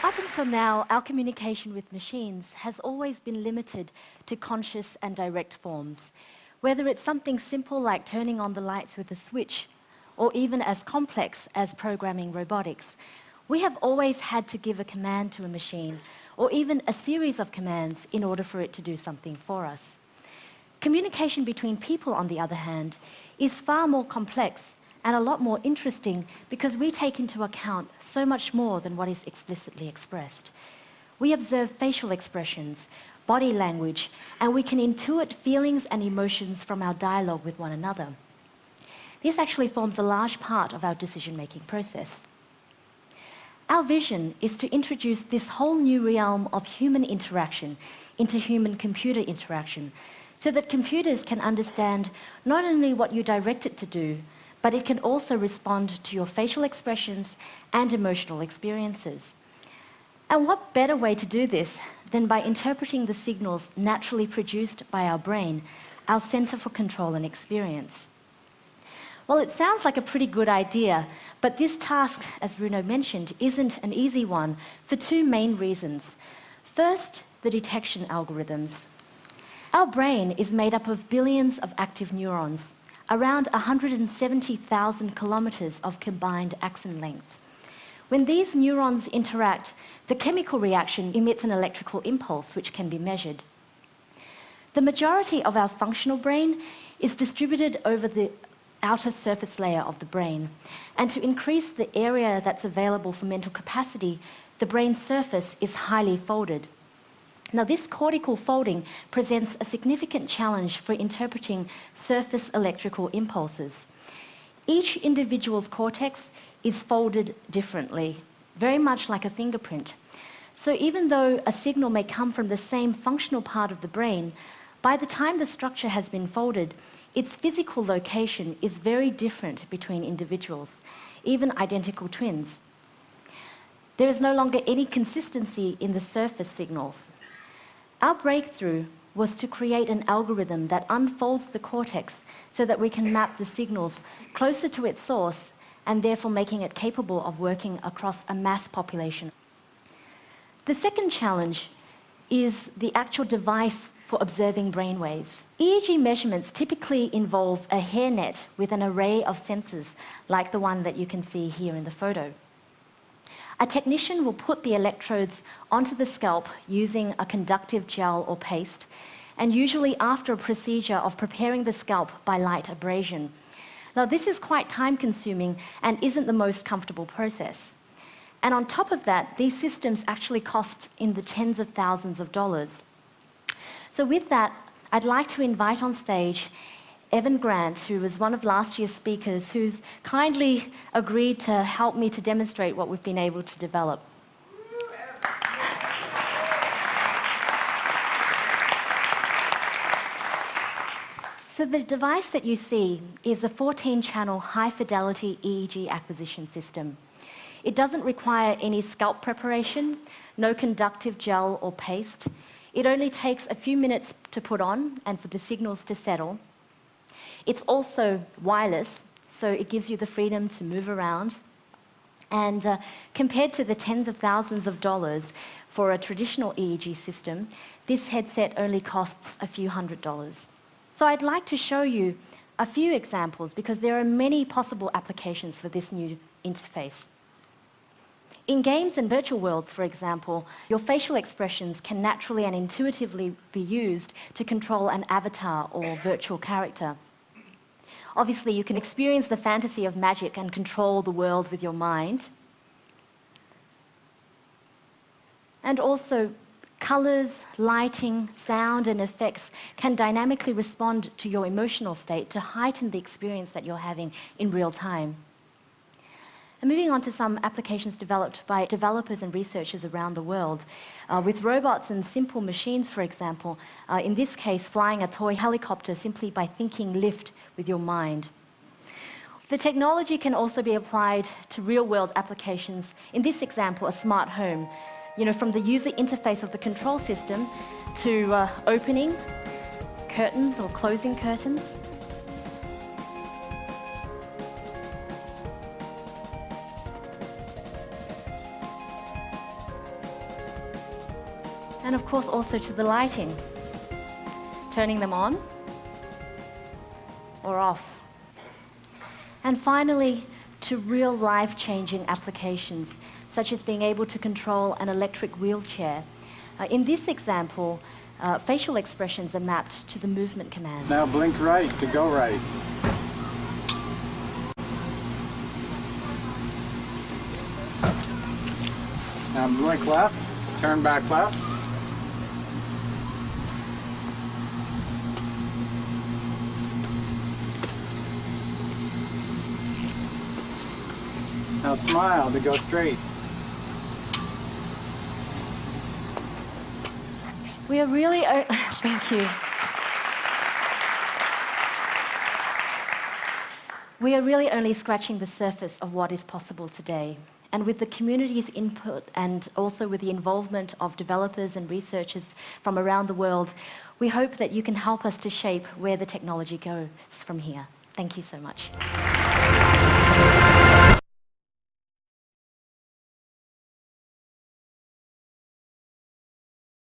Up until now, our communication with machines has always been limited to conscious and direct forms. Whether it's something simple like turning on the lights with a switch, or even as complex as programming robotics, we have always had to give a command to a machine, or even a series of commands in order for it to do something for us. Communication between people, on the other hand, is far more complex and a lot more interesting because we take into account so much more than what is explicitly expressed. We observe facial expressions, body language, and we can intuit feelings and emotions from our dialogue with one another. This actually forms a large part of our decision-making process. Our vision is to introduce this whole new realm of human interaction into human-computer interaction so that computers can understand not only what you direct it to do, but it can also respond to your facial expressions and emotional experiences. And what better way to do this than by interpreting the signals naturally produced by our brain, our center for control and experience? Well, it sounds like a pretty good idea, but this task, as Bruno mentioned, isn't an easy one for two main reasons. First, the detection algorithms. Our brain is made up of billions of active neurons, around 170,000 kilometers of combined axon length. When these neurons interact, the chemical reaction emits an electrical impulse which can be measured. The majority of our functional brain is distributed over the outer surface layer of the brain, and to increase the area that's available for mental capacity, the brain's surface is highly folded. Now, this cortical folding presents a significant challenge for interpreting surface electrical impulses. Each individual's cortex is folded differently, very much like a fingerprint. So even though a signal may come from the same functional part of the brain, by the time the structure has been folded, its physical location is very different between individuals, even identical twins. There is no longer any consistency in the surface signals. Our breakthrough was to create an algorithm that unfolds the cortex so that we can map the signals closer to its source and therefore making it capable of working across a mass population. The second challenge is the actual device for observing brainwaves. EEG measurements typically involve a hairnet with an array of sensors like the one that you can see here in the photo. A technician will put the electrodes onto the scalp using a conductive gel or paste, and usually after a procedure of preparing the scalp by light abrasion. Now, this is quite time-consuming and isn't the most comfortable process. And on top of that, these systems actually cost in the tens of thousands of dollars. So with that, I'd like to invite on stage Evan Grant, who was one of last year's speakers, who's kindly agreed to help me to demonstrate what we've been able to develop. So the device that you see is a 14-channel high-fidelity EEG acquisition system. It doesn't require any scalp preparation, no conductive gel or paste. It only takes a few minutes to put on and for the signals to settle. It's also wireless, so it gives you the freedom to move around. And compared to the tens of thousands of dollars for a traditional EEG system, this headset only costs a few $100s. So I'd like to show you a few examples because there are many possible applications for this new interface. In games and virtual worlds, for example, your facial expressions can naturally and intuitively be used to control an avatar or virtual character. Obviously, you can experience the fantasy of magic and control the world with your mind. And also, colors, lighting, sound, and effects can dynamically respond to your emotional state to heighten the experience that you're having in real time. And moving on to some applications developed by developers and researchers around the world. With robots and simple machines, for example, in this case, flying a toy helicopter simply by thinking lift with your mind. The technology can also be applied to real-world applications. In this example, a smart home. From the user interface of the control system to opening curtains or closing curtains. And of course also to the lighting, turning them on or off. And finally, to real life-changing applications, such as being able to control an electric wheelchair. In this example, facial expressions are mapped to the movement command. Now blink right to go right. Now blink left, turn back left. Now smile to go straight. We are really, thank you. We are really only scratching the surface of what is possible today. And with the community's input and also with the involvement of developers and researchers from around the world, we hope that you can help us to shape where the technology goes from here. Thank you so much.